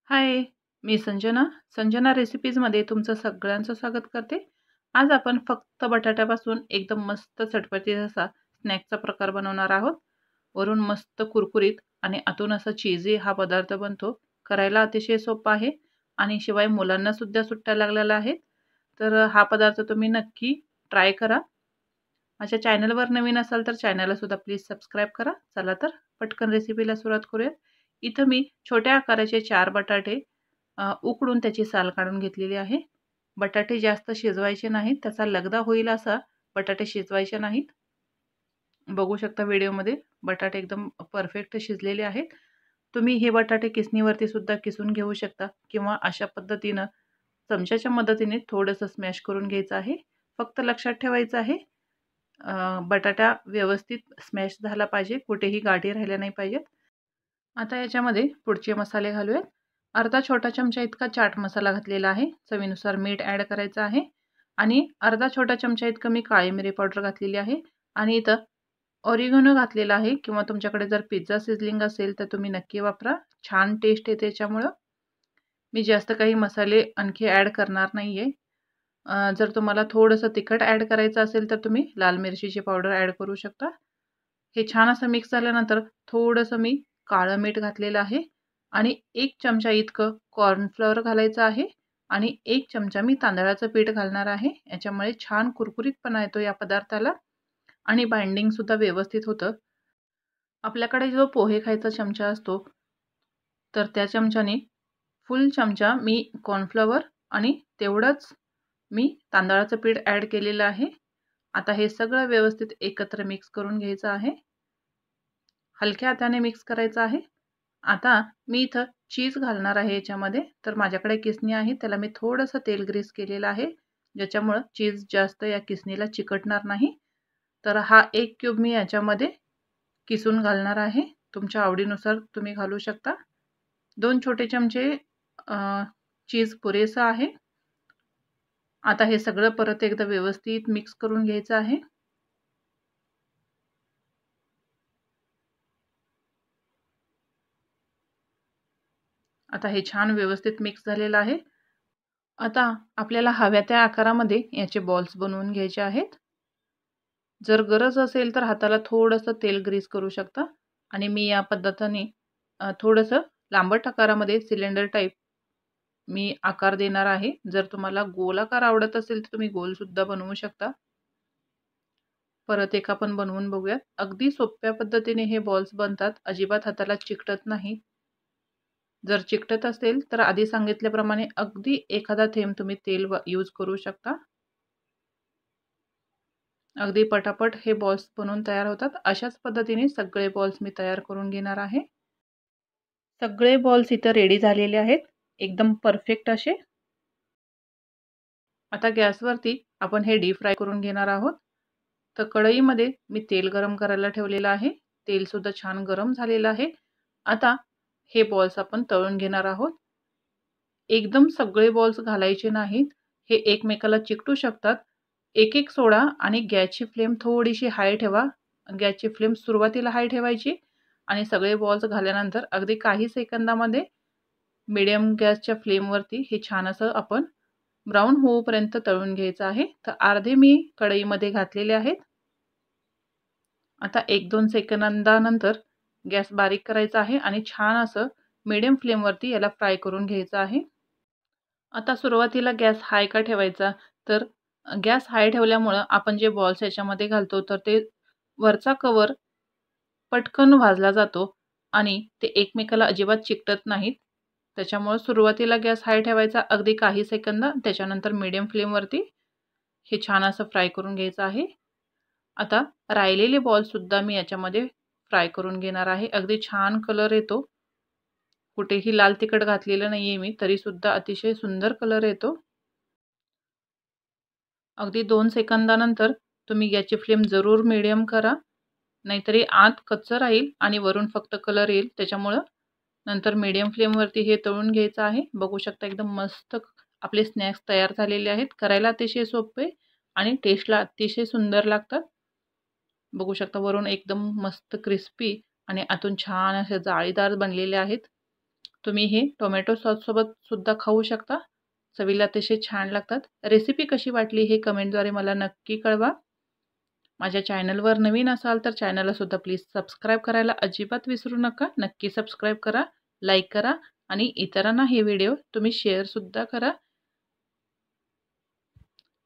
हाय, मी संजना. संजना रेसिपीजमध्ये तुमचं सगळ्यांचं स्वागत करते. आज आपण फक्त बटाट्यापासून एकदम मस्त चटपटीत असा स्नॅकचा प्रकार बनवणार आहोत. वरून मस्त कुरकुरीत आणि आतून असा चीझी हा पदार्थ बनतो. करायला अतिशय सोपा आहे आणि शिवाय मुलांना सुद्धा सुट्ट्या लागलेल्या आहेत. तर हा पदार्थ तुम्ही नक्की ट्राय करा. माझ्या चॅनलवर नवीन असाल तर चॅनलला सुद्धा प्लीज सबस्क्राईब करा. चला तर पटकन रेसिपीला सुरुवात करूयात. इथं मी छोट्या आकाराचे 4 बटाटे उकडून त्याची साल काढून घेतलेली आहे. बटाटे जास्त शिजवायचे नाहीत, त्याचा लगदा होईल असा बटाटे शिजवायचे नाहीत. बघू शकता व्हिडिओमध्ये बटाटे एकदम परफेक्ट शिजलेले आहेत. तुम्ही हे बटाटे किसणीवरती सुद्धा किसून घेऊ शकता किंवा अशा पद्धतीनं चमच्याच्या मदतीने थोडंसं स्मॅश करून घ्यायचं आहे. फक्त लक्षात ठेवायचं आहे बटाटा व्यवस्थित स्मॅश झाला पाहिजे, कुठेही गाठी राहिल्या नाही पाहिजेत. आता याच्यामध्ये पुढचे मसाले घालूयात. अर्धा छोटा चमचा इतका चाट मसाला घातलेला आहे. चवीनुसार मीठ ॲड करायचं आहे आणि अर्धा छोटा चमचा इतकं मी काळी मिरी पावडर घातलेली आहे आणि इथं ऑरिगॅनो घातलेला आहे किंवा तुमच्याकडे जर पिझ्झा सिझलिंग असेल तर तुम्ही नक्की वापरा. छान टेस्ट येते त्याच्यामुळं. मी जास्त काही मसाले आणखी ॲड करणार नाही आहे. जर तुम्हाला थोडंसं तिखट ॲड करायचं असेल तर तुम्ही लाल मिरचीची पावडर ॲड करू शकता. हे छान असं मिक्स झाल्यानंतर थोडंसं मी काळं मीठ घातलेलं आहे आणि 1 चमचा इतकं कॉर्नफ्लॉवर घालायचं आहे आणि 1 चमचा मी तांदळाचं पीठ घालणार आहे. याच्यामुळे छान कुरकुरीतपणा येतो या पदार्थाला आणि बाइंडिंगसुद्धा व्यवस्थित होतं. आपल्याकडे जो पोहे खायचा चमचा असतो तर त्या चमच्याने फुल चमचा मी कॉर्नफ्लॉवर आणि तेवढंच मी तांदळाचं पीठ ॲड केलेलं आहे. आता हे सगळं व्यवस्थित एकत्र मिक्स करून घ्यायचं आहे. हलक्या हाताने मिक्स करायचं आहे. आता मी इथं चीज घालणार आहे याच्यामध्ये. तर माझ्याकडे किसणी आहे, त्याला मी थोडंसं तेल ग्रीस केलेलं आहे, ज्याच्यामुळं चीज जास्त या किसणीला चिकटणार नाही. तर हा 1 क्यूब मी याच्यामध्ये किसून घालणार आहे. तुमच्या आवडीनुसार तुम्ही घालू शकता. 2 छोटे चमचे चीज पुरेसं आहे. आता हे सगळं परत एकदा व्यवस्थित मिक्स करून घ्यायचं आहे. आता हे छान व्यवस्थित मिक्स झालेलं आहे. आता आपल्याला हव्या त्या आकारामध्ये याचे बॉल्स बनवून घ्यायचे आहेत. जर गरज असेल तर हाताला थोडंसं तेल ग्रीस करू शकता आणि मी या पद्धतीने थोडंसं लांबट आकारामध्ये सिलेंडर टाईप मी आकार देणार आहे. जर तुम्हाला गोलाकार आवडत असेल तर तुम्ही गोलसुद्धा बनवू शकता. परत एक आपण बनवून बघूयात. अगदी सोप्या पद्धतीने हे बॉल्स बनतात. अजिबात हाताला चिकटत नाही. जर चिकटत असेल तर आधी सांगितल्याप्रमाणे अगदी एखादा थेंब तुम्ही तेल यूज करू शकता. अगदी पटापट हे बॉल्स बनवून तयार होतात. अशाच पद्धतीने सगळे बॉल्स मी तयार करून घेणार आहे. सगळे बॉल्स इथं रेडी झालेले आहेत, एकदम परफेक्ट असे. आता गॅसवरती आपण हे डीप फ्राय करून घेणार आहोत. तर कढईमध्ये मी तेल गरम करायला ठेवलेलं आहे. तेलसुद्धा छान गरम झालेलं आहे. आता हे बॉल्स आपण तळून घेणार आहोत. एकदम सगळे बॉल्स घालायचे नाहीत, हे एकमेकाला चिकटू शकतात. एक सोडा आणि गॅसची फ्लेम थोडीशी हाय ठेवा. गॅसची फ्लेम सुरुवातीला हाय ठेवायची आणि सगळे बॉल्स घाल्यानंतर अगदी काही सेकंदामध्ये मीडियम गॅसच्या फ्लेमवरती हे छान असं आपण ब्राऊन होऊपर्यंत तळून घ्यायचं आहे. तर अर्धे मी कढईमध्ये घातलेले आहेत. आता 1-2 सेकंदानंतर गॅस बारीक करायचा आहे आणि छान असं मीडियम फ्लेमवरती याला फ्राय करून घ्यायचं आहे. आता सुरुवातीला गॅस हाय का ठेवायचा, तर गॅस हाय ठेवल्यामुळं आपण जे बॉल्स याच्यामध्ये घालतो तर ते वरचा कवर पटकन भाजला जातो आणि ते एकमेकाला अजिबात चिकटत नाहीत. त्याच्यामुळे सुरुवातीला गॅस हाय ठेवायचा अगदी काही सेकंद, त्याच्यानंतर मीडियम फ्लेमवरती हे छान असं फ्राय करून घ्यायचं आहे. आता राहिलेले बॉल्ससुद्धा मी याच्यामध्ये फ्राय करून घेणार आहे. अगदी छान कलर येतो. कुठेही लाल तिखट घातलेलं नाही आहे मी, तरीसुद्धा अतिशय सुंदर कलर येतो. अगदी 2 सेकंदानंतर तुम्ही गॅसची फ्लेम जरूर मीडियम करा, नाहीतरी आत कच्चं राहील आणि वरून फक्त कलर येईल. त्याच्यामुळं नंतर मीडियम फ्लेमवरती हे तळून घ्यायचं आहे. बघू शकता एकदम मस्त आपले स्नॅक्स तयार झालेले आहेत. करायला अतिशय सोपे आणि टेस्टला अतिशय सुंदर लागतात. बघू शकता वरून एकदम मस्त क्रिस्पी आणि आतून छान असे जाळीदार बनलेले आहेत. तुम्ही हे टोमॅटो सॉससोबत सुद्धा खाऊ शकता. चवीला अतिशय छान लागतात. रेसिपी कशी वाटली हे कमेंटद्वारे मला नक्की कळवा. माझ्या चॅनलवर नवीन असाल तर चॅनलला सुद्धा प्लीज सबस्क्राईब करायला अजिबात विसरू नका. नक्की सबस्क्राईब करा, लाईक करा आणि इतरांना हे व्हिडिओ तुम्ही शेअरसुद्धा करा.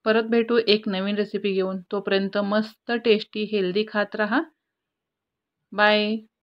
परत भेटू एक नवीन रेसिपी घेऊन. तोपर्यंत मस्त टेस्टी हेल्दी खात राहा. बाय.